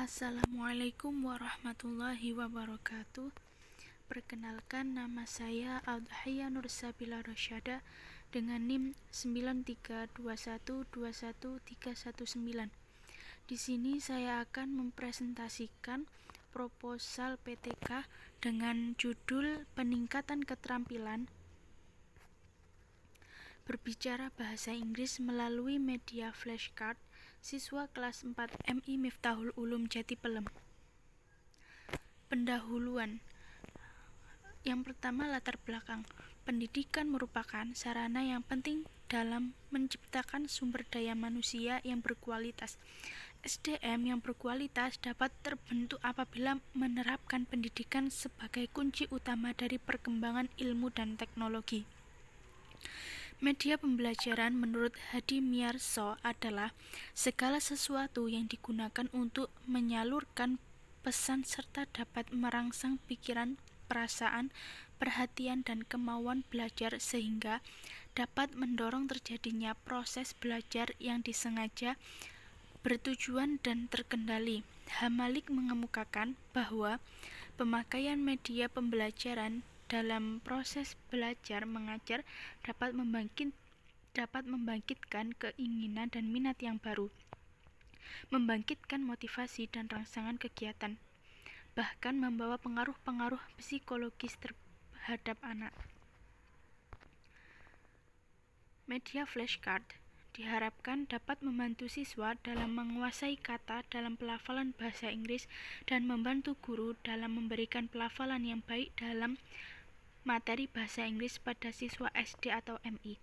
Assalamualaikum warahmatullahi wabarakatuh. Perkenalkan, nama saya Aldhaya Nursabila Rasyada dengan NIM 9321213119. Di sini saya akan mempresentasikan proposal PTK dengan judul Peningkatan Keterampilan Berbicara Bahasa Inggris melalui Media Flashcard siswa kelas 4 MI Miftahul Ulum Jati Pelem. Pendahuluan. Yang pertama, latar belakang. Pendidikan merupakan sarana yang penting dalam menciptakan sumber daya manusia yang berkualitas. SDM yang berkualitas dapat terbentuk apabila menerapkan pendidikan sebagai kunci utama dari perkembangan ilmu dan teknologi. Media pembelajaran menurut Hadi Miyarso adalah segala sesuatu yang digunakan untuk menyalurkan pesan serta dapat merangsang pikiran, perasaan, perhatian, dan kemauan belajar sehingga dapat mendorong terjadinya proses belajar yang disengaja, bertujuan, dan terkendali. Hamalik mengemukakan bahwa pemakaian media pembelajaran dalam proses belajar mengajar dapat membangkitkan keinginan dan minat yang baru, membangkitkan motivasi dan rangsangan kegiatan, bahkan membawa pengaruh-pengaruh psikologis terhadap anak. Media flashcard diharapkan dapat membantu siswa dalam menguasai kata dalam pelafalan bahasa Inggris dan membantu guru dalam memberikan pelafalan yang baik dalam materi bahasa Inggris pada siswa SD atau MI.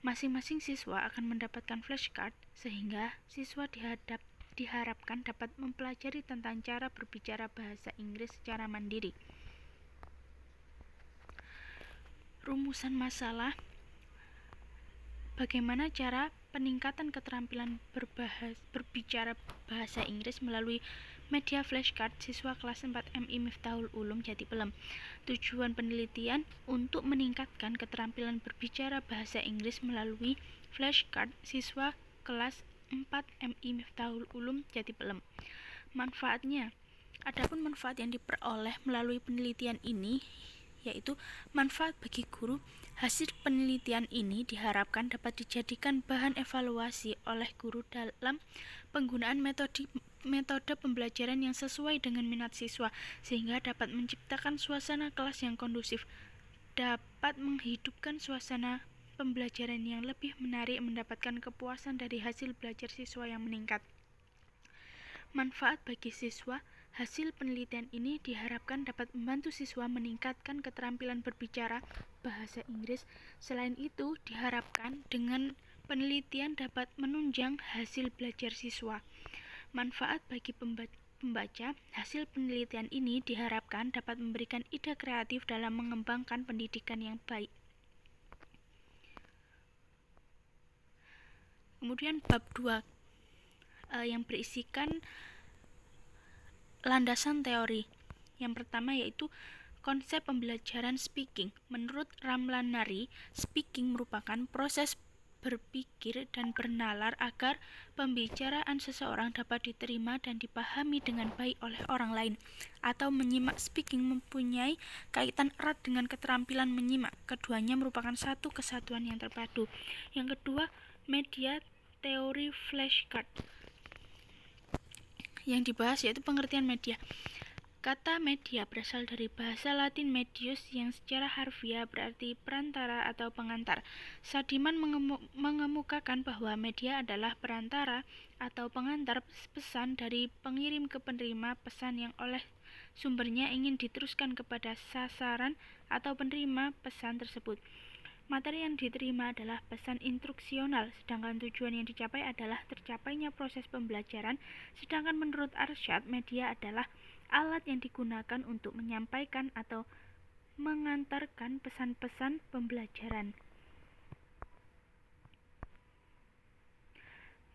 Masing-masing siswa akan mendapatkan flashcard sehingga siswa diharapkan dapat mempelajari tentang cara berbicara bahasa Inggris secara mandiri. Rumusan masalah. Bagaimana cara peningkatan keterampilan berbicara bahasa Inggris melalui media flashcard siswa kelas 4 MI Miftahul Ulum Jati Pelem. Tujuan penelitian untuk meningkatkan keterampilan berbicara bahasa Inggris melalui flashcard siswa kelas 4 MI Miftahul Ulum Jati Pelem. Manfaatnya. Adapun manfaat yang diperoleh melalui penelitian ini yaitu manfaat bagi guru. Hasil penelitian ini diharapkan dapat dijadikan bahan evaluasi oleh guru dalam penggunaan metode pembelajaran yang sesuai dengan minat siswa, sehingga dapat menciptakan suasana kelas yang kondusif, dapat menghidupkan suasana pembelajaran yang lebih menarik, mendapatkan kepuasan dari hasil belajar siswa yang meningkat. Manfaat bagi siswa. Hasil penelitian ini diharapkan dapat membantu siswa meningkatkan keterampilan berbicara bahasa Inggris. Selain itu, diharapkan dengan penelitian dapat menunjang hasil belajar siswa. Manfaat bagi pembaca. Hasil penelitian ini diharapkan dapat memberikan ide kreatif dalam mengembangkan pendidikan yang baik. Kemudian bab 2 yang berisikan landasan teori. Yang pertama yaitu konsep pembelajaran speaking. Menurut Ramlan Nari, speaking merupakan proses berpikir dan bernalar agar pembicaraan seseorang dapat diterima dan dipahami dengan baik oleh orang lain. Atau menyimak. Speaking mempunyai kaitan erat dengan keterampilan menyimak. Keduanya merupakan satu kesatuan yang terpadu. Yang kedua, media teori flashcard. Yang dibahas yaitu pengertian media. Kata media berasal dari bahasa Latin medius yang secara harfiah berarti perantara atau pengantar. Sadiman mengemukakan bahwa media adalah perantara atau pengantar pesan dari pengirim ke penerima pesan yang oleh sumbernya ingin diteruskan kepada sasaran atau penerima pesan tersebut. Materi yang diterima adalah pesan instruksional, sedangkan tujuan yang dicapai adalah tercapainya proses pembelajaran. Sedangkan menurut Arsyad, media adalah alat yang digunakan untuk menyampaikan atau mengantarkan pesan-pesan pembelajaran.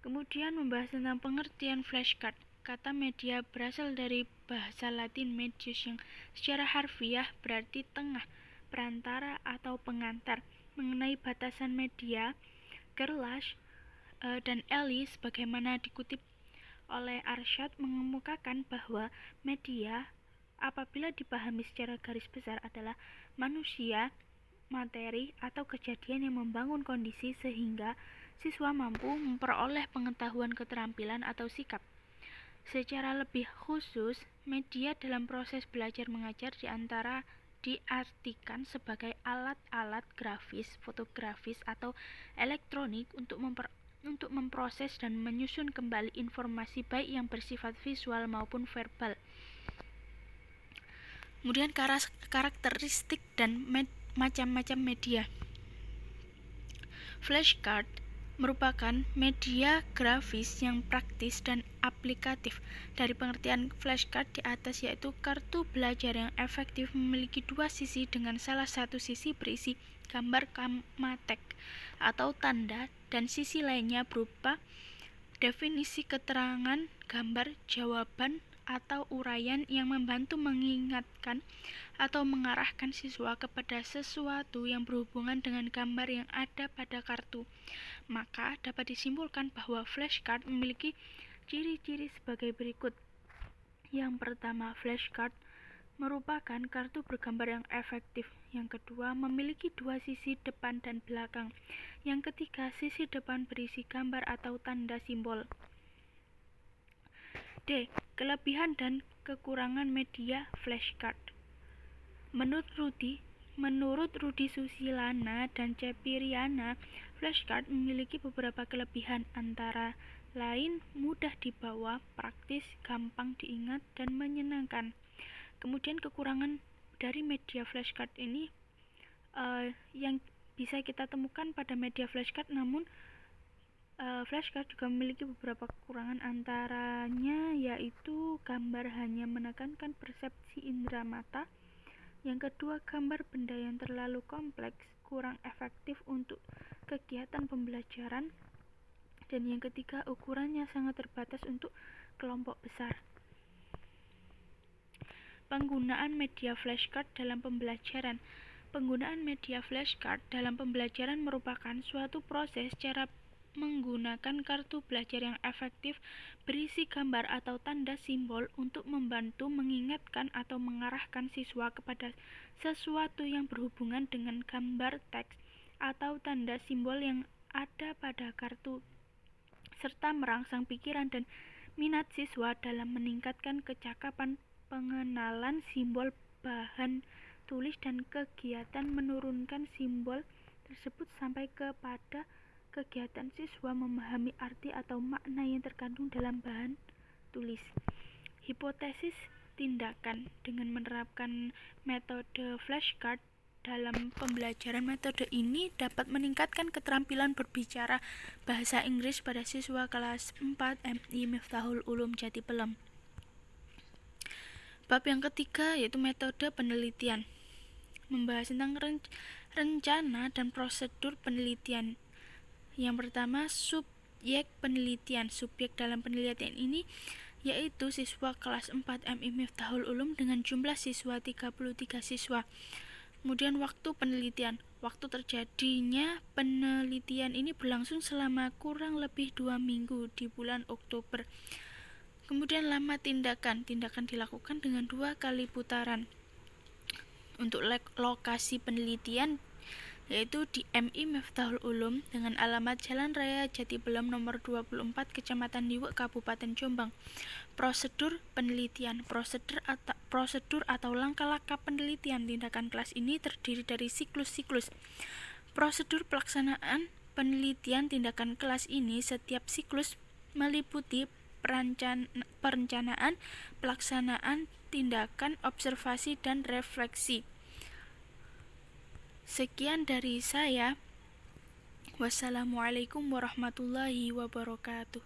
Kemudian membahas tentang pengertian flashcard. Kata media berasal dari bahasa Latin medius yang secara harfiah berarti tengah, perantara atau pengantar. Mengenai batasan media, Gerlach dan Ellis sebagaimana dikutip oleh Arshad mengemukakan bahwa media apabila dipahami secara garis besar adalah manusia, materi, atau kejadian yang membangun kondisi sehingga siswa mampu memperoleh pengetahuan, keterampilan, atau sikap. Secara lebih khusus, media dalam proses belajar mengajar diartikan sebagai alat-alat grafis, fotografis, atau elektronik untuk memproses dan menyusun kembali informasi baik yang bersifat visual maupun verbal. Kemudian karakteristik dan macam-macam media. Flashcard merupakan media grafis yang praktis dan aplikatif. Dari pengertian flashcard di atas, yaitu kartu belajar yang efektif memiliki dua sisi dengan salah satu sisi berisi gambar kamatek atau tanda dan sisi lainnya berupa definisi, keterangan, gambar, jawaban, atau uraian yang membantu mengingatkan atau mengarahkan siswa kepada sesuatu yang berhubungan dengan gambar yang ada pada kartu. Maka dapat disimpulkan bahwa flashcard memiliki ciri-ciri sebagai berikut. Yang pertama, flashcard merupakan kartu bergambar yang efektif. Yang kedua, memiliki dua sisi depan dan belakang. Yang ketiga, sisi depan berisi gambar atau tanda simbol. D. Kelebihan dan kekurangan media flashcard. Menurut Rudy Susilana dan Cepiriana, flashcard memiliki beberapa kelebihan, antara lain mudah dibawa, praktis, gampang diingat, dan menyenangkan. Kemudian kekurangan dari media flashcard ini yang bisa kita temukan pada media flashcard, namun flashcard juga memiliki beberapa kekurangan, antaranya yaitu gambar hanya menekankan persepsi indera mata. Yang kedua, gambar benda yang terlalu kompleks, kurang efektif untuk kegiatan pembelajaran. Dan yang ketiga, ukurannya sangat terbatas untuk kelompok besar. Penggunaan media flashcard dalam pembelajaran. Penggunaan media flashcard dalam pembelajaran merupakan suatu proses cara menggunakan kartu belajar yang efektif berisi gambar atau tanda simbol untuk membantu mengingatkan atau mengarahkan siswa kepada sesuatu yang berhubungan dengan gambar, teks, atau tanda simbol yang ada pada kartu, serta merangsang pikiran dan minat siswa dalam meningkatkan kecakapan pengenalan simbol, bahan tulis, dan kegiatan menurunkan simbol tersebut sampai kepada kegiatan siswa memahami arti atau makna yang terkandung dalam bahan tulis. Hipotesis tindakan. Dengan menerapkan metode flashcard dalam pembelajaran, metode ini dapat meningkatkan keterampilan berbicara bahasa Inggris pada siswa kelas 4 MI Miftahul Ulum Jati Pelem. Bab yang ketiga yaitu metode penelitian, membahas tentang rencana dan prosedur penelitian. Yang pertama, subjek penelitian. Subjek dalam penelitian ini yaitu siswa kelas 4 MI Miftahul Ulum dengan jumlah siswa 33 siswa. Kemudian waktu penelitian. Waktu terjadinya penelitian ini berlangsung selama kurang lebih 2 minggu di bulan Oktober. Kemudian lama tindakan. Tindakan dilakukan dengan 2 kali putaran. Untuk lokasi penelitian yaitu di MI Miftahul Ulum dengan alamat Jalan Raya Jati Pelem nomor 24, Kecamatan Liwek, Kabupaten Jombang. Prosedur penelitian. Prosedur atau langkah-langkah penelitian tindakan kelas ini terdiri dari siklus-siklus. Prosedur pelaksanaan penelitian tindakan kelas ini, setiap siklus meliputi perencanaan, pelaksanaan, tindakan, observasi, dan refleksi. Sekian dari saya. Wassalamualaikum warahmatullahi wabarakatuh.